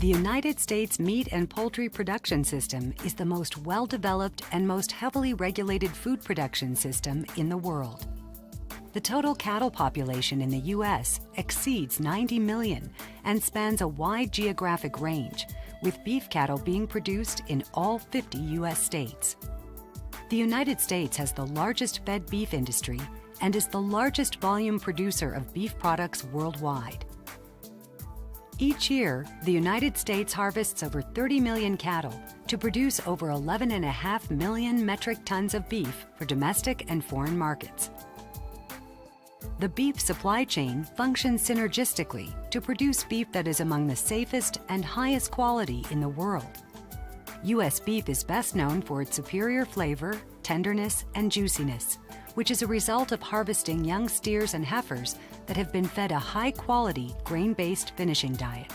The United States meat and poultry production system is the most well-developed and most heavily regulated food production system in the world. The total cattle population in the U.S. exceeds 90 million and spans a wide geographic range, with beef cattle being produced in all 50 U.S. states. The United States has the largest fed beef industry and is the largest volume producer of beef products worldwide. Each year, the United States harvests over 30 million cattle to produce over 11.5 million metric tons of beef for domestic and foreign markets. The beef supply chain functions synergistically to produce beef that is among the safest and highest quality in the world. U.S. beef is best known for its superior flavor, tenderness, and juiciness, which is a result of harvesting young steers and heifers that have been fed a high-quality, grain-based finishing diet.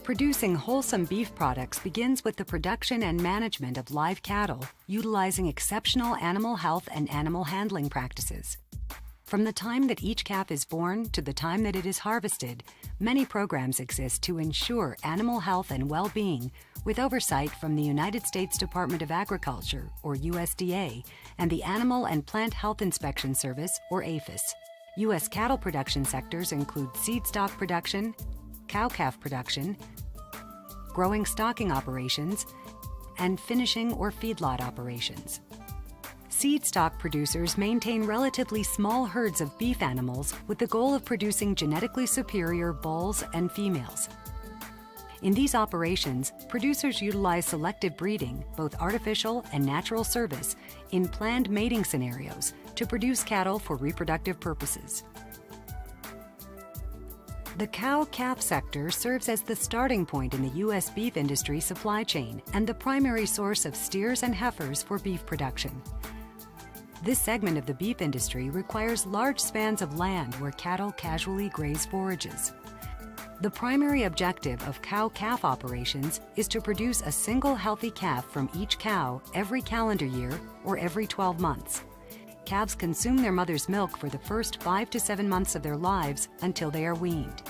Producing wholesome beef products begins with the production and management of live cattle, utilizing exceptional animal health and animal handling practices. From the time that each calf is born to the time that it is harvested, many programs exist to ensure animal health and well-being, with oversight from the United States Department of Agriculture, or USDA, and the Animal and Plant Health Inspection Service, or APHIS. U.S. cattle production sectors include seed stock production, cow-calf production, growing stocking operations, and finishing or feedlot operations. Seed stock producers maintain relatively small herds of beef animals with the goal of producing genetically superior bulls and females. In these operations, producers utilize selective breeding, both artificial and natural service, in planned mating scenarios to produce cattle for reproductive purposes. The cow-calf sector serves as the starting point in the U.S. beef industry supply chain and the primary source of steers and heifers for beef production. This segment of the beef industry requires large spans of land where cattle casually graze forages. The primary objective of cow-calf operations is to produce a single healthy calf from each cow every calendar year or every 12 months. Calves consume their mother's milk for the first 5 to 7 months of their lives until they are weaned.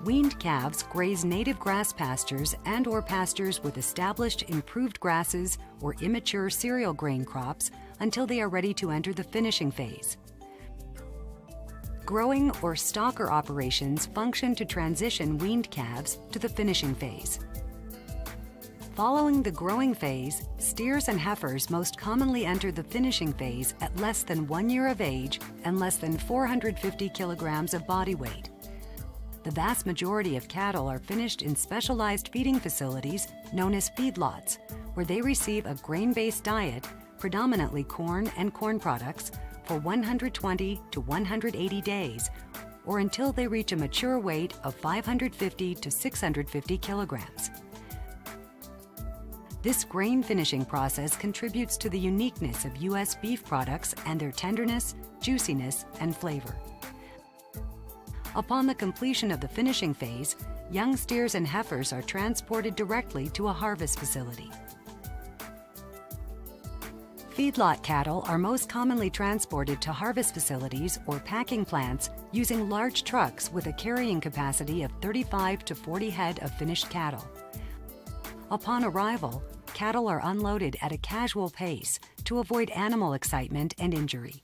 Weaned calves graze native grass pastures and/or pastures with established improved grasses or immature cereal grain crops until they are ready to enter the finishing phase. Growing or stocker operations function to transition weaned calves to the finishing phase. Following the growing phase, steers and heifers most commonly enter the finishing phase at less than 1 year of age and less than 450 kilograms of body weight. The vast majority of cattle are finished in specialized feeding facilities known as feedlots, where they receive a grain-based diet, predominantly corn and corn products, for 120 to 180 days, or until they reach a mature weight of 550 to 650 kilograms. This grain finishing process contributes to the uniqueness of U.S. beef products and their tenderness, juiciness, and flavor. Upon the completion of the finishing phase, young steers and heifers are transported directly to a harvest facility. Feedlot cattle are most commonly transported to harvest facilities or packing plants using large trucks with a carrying capacity of 35 to 40 head of finished cattle. Upon arrival, cattle are unloaded at a casual pace to avoid animal excitement and injury.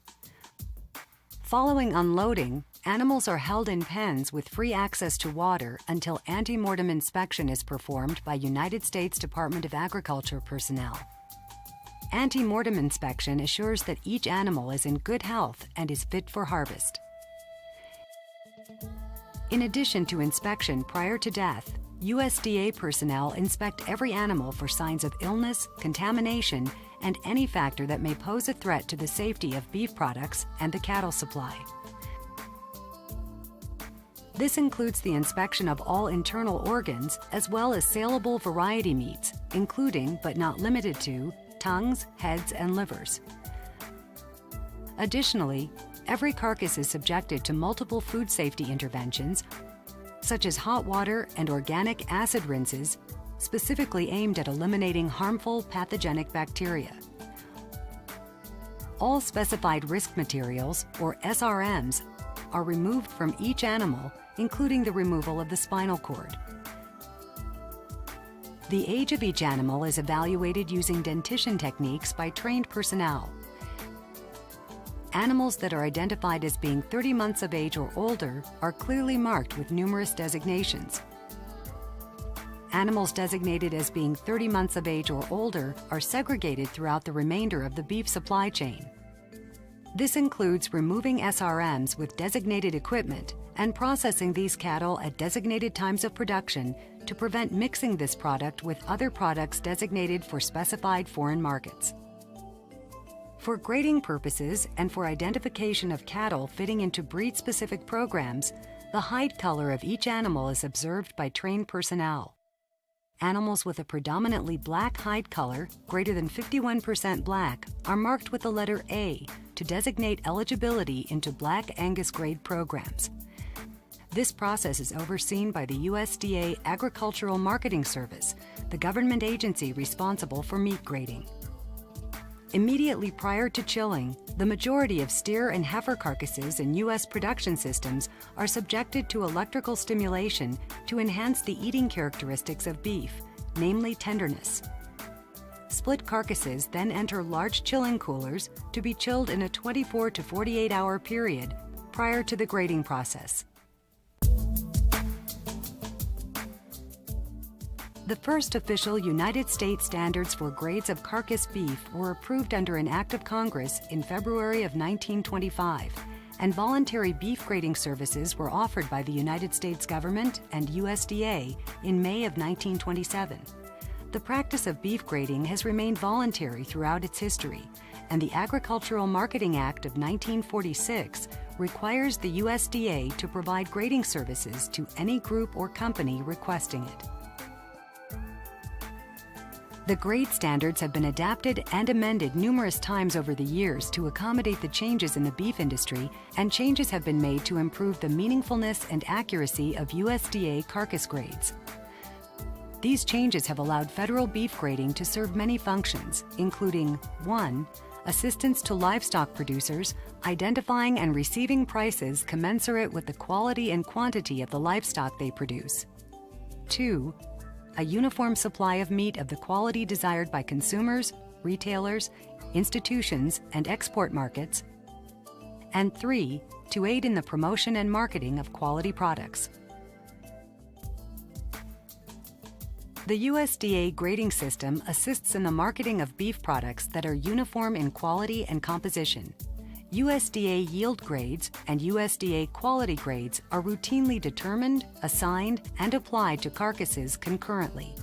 Following unloading, animals are held in pens with free access to water until ante-mortem inspection is performed by United States Department of Agriculture personnel. Ante-mortem inspection assures that each animal is in good health and is fit for harvest. In addition to inspection prior to death, USDA personnel inspect every animal for signs of illness, contamination, and any factor that may pose a threat to the safety of beef products and the cattle supply. This includes the inspection of all internal organs as well as saleable variety meats, including but not limited to tongues, heads, and livers. Additionally, every carcass is subjected to multiple food safety interventions, such as hot water and organic acid rinses, specifically aimed at eliminating harmful pathogenic bacteria. All specified risk materials, or SRMs, are removed from each animal, including the removal of the spinal cord. The age of each animal is evaluated using dentition techniques by trained personnel. Animals that are identified as being 30 months of age or older are clearly marked with numerous designations. Animals designated as being 30 months of age or older are segregated throughout the remainder of the beef supply chain. This includes removing SRMs with designated equipment and processing these cattle at designated times of production to prevent mixing this product with other products designated for specified foreign markets. For grading purposes and for identification of cattle fitting into breed-specific programs, the hide color of each animal is observed by trained personnel. Animals with a predominantly black hide color, greater than 51% black, are marked with the letter A to designate eligibility into Black Angus grade programs. This process is overseen by the USDA Agricultural Marketing Service, the government agency responsible for meat grading. Immediately prior to chilling, the majority of steer and heifer carcasses in U.S. production systems are subjected to electrical stimulation to enhance the eating characteristics of beef, namely tenderness. Split carcasses then enter large chilling coolers to be chilled in a 24 to 48 hour period prior to the grading process. The first official United States standards for grades of carcass beef were approved under an act of Congress in February of 1925, and voluntary beef grading services were offered by the United States government and USDA in May of 1927. The practice of beef grading has remained voluntary throughout its history, and the Agricultural Marketing Act of 1946 requires the USDA to provide grading services to any group or company requesting it. The grade standards have been adapted and amended numerous times over the years to accommodate the changes in the beef industry, and changes have been made to improve the meaningfulness and accuracy of USDA carcass grades. These changes have allowed federal beef grading to serve many functions, including 1. Assistance to livestock producers, identifying and receiving prices commensurate with the quality and quantity of the livestock they produce. 2. A uniform supply of meat of the quality desired by consumers, retailers, institutions, and export markets. And 3. To aid in the promotion and marketing of quality products. The USDA grading system assists in the marketing of beef products that are uniform in quality and composition. USDA yield grades and USDA quality grades are routinely determined, assigned, and applied to carcasses concurrently.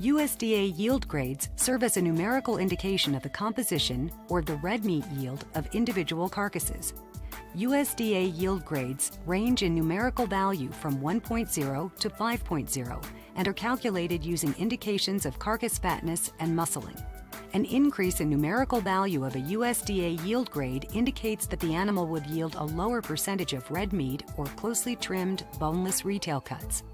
USDA yield grades serve as a numerical indication of the composition or the red meat yield of individual carcasses. USDA yield grades range in numerical value from 1.0 to 5.0 and are calculated using indications of carcass fatness and muscling. An increase in numerical value of a USDA yield grade indicates that the animal would yield a lower percentage of red meat or closely trimmed, boneless retail cuts.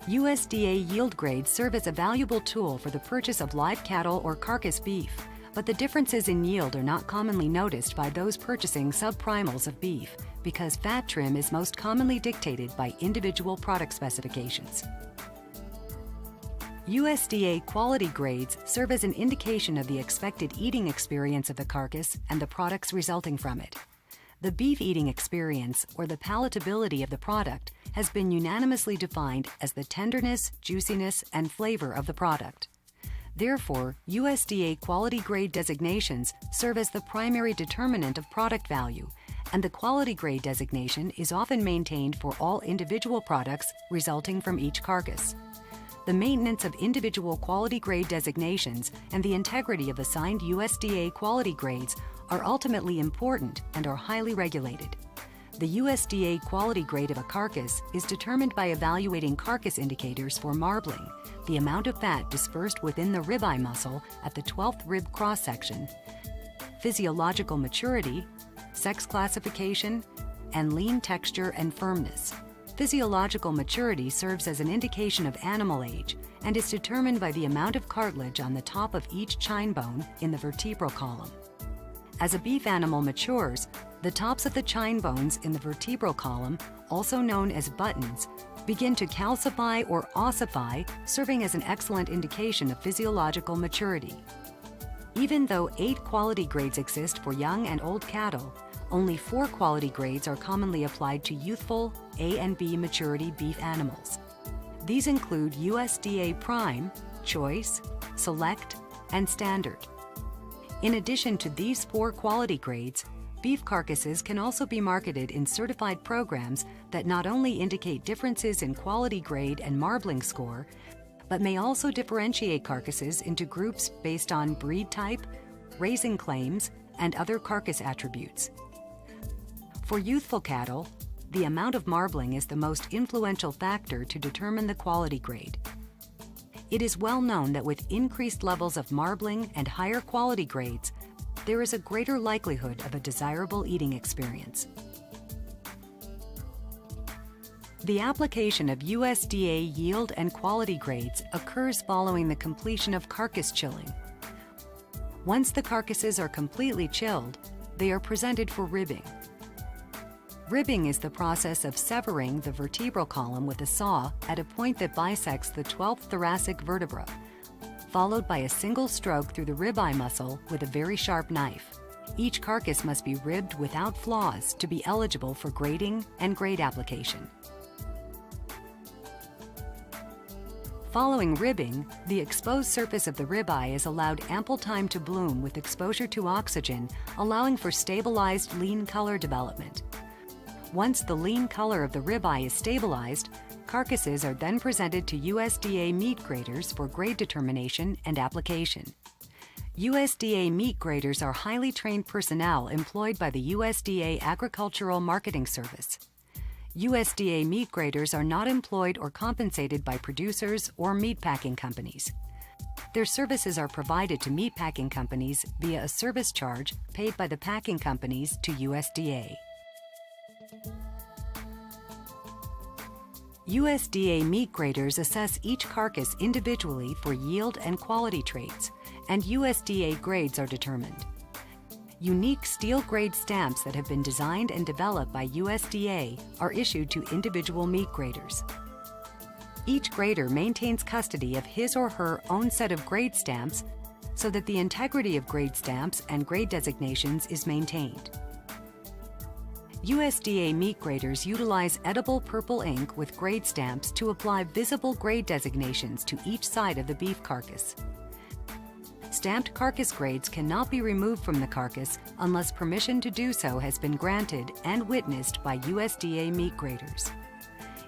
USDA yield grades serve as a valuable tool for the purchase of live cattle or carcass beef, but the differences in yield are not commonly noticed by those purchasing subprimals of beef because fat trim is most commonly dictated by individual product specifications. USDA quality grades serve as an indication of the expected eating experience of the carcass and the products resulting from it. The beef eating experience, or the palatability of the product, has been unanimously defined as the tenderness, juiciness, and flavor of the product. Therefore, USDA quality grade designations serve as the primary determinant of product value, and the quality grade designation is often maintained for all individual products resulting from each carcass. The maintenance of individual quality grade designations and the integrity of assigned USDA quality grades are ultimately important and are highly regulated. The USDA quality grade of a carcass is determined by evaluating carcass indicators for marbling, the amount of fat dispersed within the ribeye muscle at the 12th rib cross-section, physiological maturity, sex classification, and lean texture and firmness. Physiological maturity serves as an indication of animal age and is determined by the amount of cartilage on the top of each chine bone in the vertebral column. As a beef animal matures, the tops of the chine bones in the vertebral column, also known as buttons, begin to calcify or ossify, serving as an excellent indication of physiological maturity. Even though 8 quality grades exist for young and old cattle, only 4 quality grades are commonly applied to youthful A and B maturity beef animals. These include USDA Prime, Choice, Select, and Standard. In addition to these 4 quality grades, beef carcasses can also be marketed in certified programs that not only indicate differences in quality grade and marbling score, but may also differentiate carcasses into groups based on breed type, raising claims, and other carcass attributes. For youthful cattle, the amount of marbling is the most influential factor to determine the quality grade. It is well known that with increased levels of marbling and higher quality grades, there is a greater likelihood of a desirable eating experience. The application of USDA yield and quality grades occurs following the completion of carcass chilling. Once the carcasses are completely chilled, they are presented for ribbing. Ribbing is the process of severing the vertebral column with a saw at a point that bisects the 12th thoracic vertebra, followed by a single stroke through the ribeye muscle with a very sharp knife. Each carcass must be ribbed without flaws to be eligible for grading and grade application. Following ribbing, the exposed surface of the ribeye is allowed ample time to bloom with exposure to oxygen, allowing for stabilized lean color development. Once the lean color of the ribeye is stabilized, carcasses are then presented to USDA meat graders for grade determination and application. USDA meat graders are highly trained personnel employed by the USDA Agricultural Marketing Service. USDA meat graders are not employed or compensated by producers or meatpacking companies. Their services are provided to meatpacking companies via a service charge paid by the packing companies to USDA. USDA meat graders assess each carcass individually for yield and quality traits, and USDA grades are determined. Unique steel grade stamps that have been designed and developed by USDA are issued to individual meat graders. Each grader maintains custody of his or her own set of grade stamps so that the integrity of grade stamps and grade designations is maintained. USDA meat graders utilize edible purple ink with grade stamps to apply visible grade designations to each side of the beef carcass. Stamped carcass grades cannot be removed from the carcass unless permission to do so has been granted and witnessed by USDA meat graders.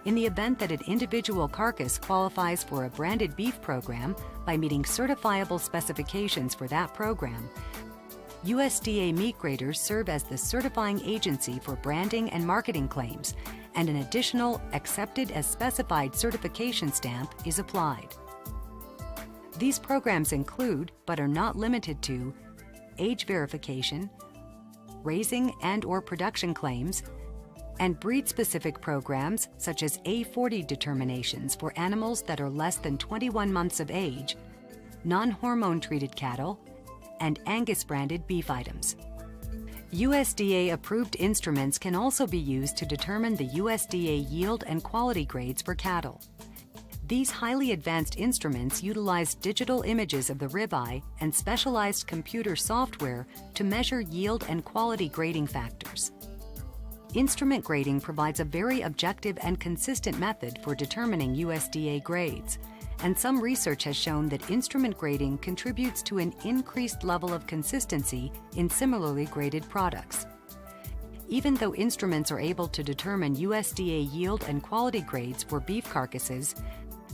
In the event that an individual carcass qualifies for a branded beef program by meeting certifiable specifications for that program, USDA meat graders serve as the certifying agency for branding and marketing claims, and an additional Accepted as Specified certification stamp is applied. These programs include, but are not limited to, age verification, raising and/or production claims, and breed-specific programs such as A40 determinations for animals that are less than 21 months of age, non-hormone treated cattle, and Angus-branded beef items. USDA-approved instruments can also be used to determine the USDA yield and quality grades for cattle. These highly advanced instruments utilize digital images of the ribeye and specialized computer software to measure yield and quality grading factors. Instrument grading provides a very objective and consistent method for determining USDA grades, and some research has shown that instrument grading contributes to an increased level of consistency in similarly graded products. Even though instruments are able to determine USDA yield and quality grades for beef carcasses,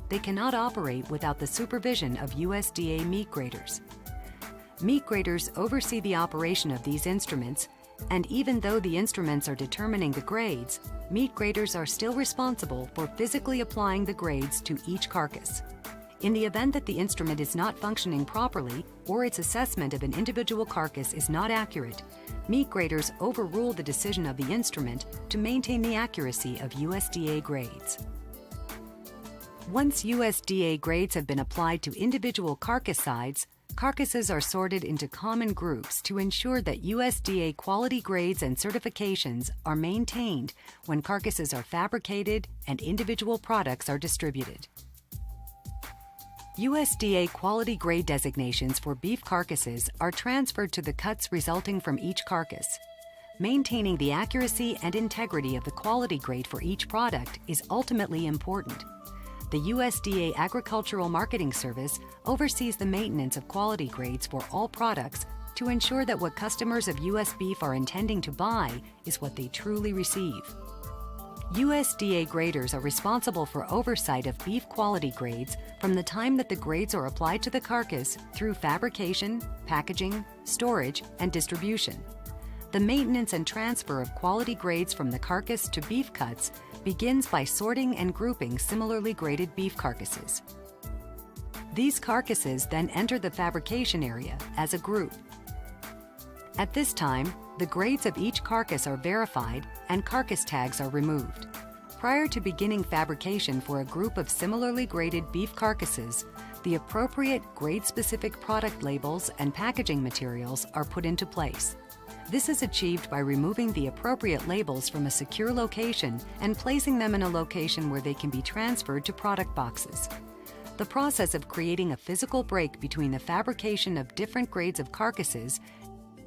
they cannot operate without the supervision of USDA meat graders. Meat graders oversee the operation of these instruments, and even though the instruments are determining the grades, meat graders are still responsible for physically applying the grades to each carcass. In the event that the instrument is not functioning properly or its assessment of an individual carcass is not accurate, meat graders overrule the decision of the instrument to maintain the accuracy of USDA grades. Once USDA grades have been applied to individual carcass sides, Carcasses are sorted into common groups to ensure that USDA quality grades and certifications are maintained when carcasses are fabricated and individual products are distributed. USDA quality grade designations for beef carcasses are transferred to the cuts resulting from each carcass. Maintaining the accuracy and integrity of the quality grade for each product is ultimately important. The USDA Agricultural Marketing Service oversees the maintenance of quality grades for all products to ensure that what customers of U.S. beef are intending to buy is what they truly receive. USDA graders are responsible for oversight of beef quality grades from the time that the grades are applied to the carcass through fabrication, packaging, storage, and distribution. The maintenance and transfer of quality grades from the carcass to beef cuts begins by sorting and grouping similarly graded beef carcasses. These carcasses then enter the fabrication area as a group. At this time, the grades of each carcass are verified and carcass tags are removed. Prior to beginning fabrication for a group of similarly graded beef carcasses, the appropriate grade-specific product labels and packaging materials are put into place. This is achieved by removing the appropriate labels from a secure location and placing them in a location where they can be transferred to product boxes. The process of creating a physical break between the fabrication of different grades of carcasses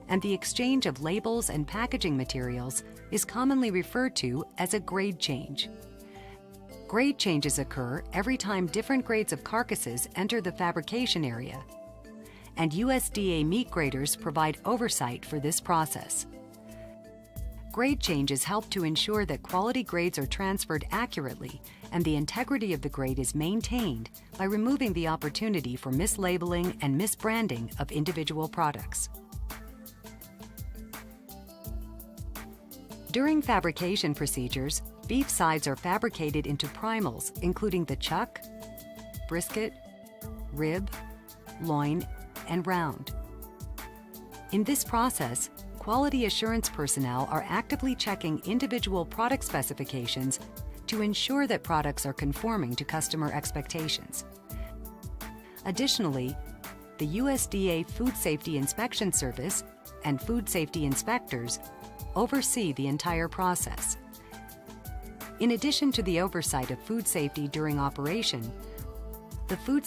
and the exchange of labels and packaging materials is commonly referred to as a grade change. Grade changes occur every time different grades of carcasses enter the fabrication area, and USDA meat graders provide oversight for this process. Grade changes help to ensure that quality grades are transferred accurately and the integrity of the grade is maintained by removing the opportunity for mislabeling and misbranding of individual products. During fabrication procedures, beef sides are fabricated into primals, including the chuck, brisket, rib, loin, and round. In this process, quality assurance personnel are actively checking individual product specifications to ensure that products are conforming to customer expectations. Additionally, the USDA Food Safety Inspection Service and food safety inspectors oversee the entire process. In addition to the oversight of food safety during operation, the Food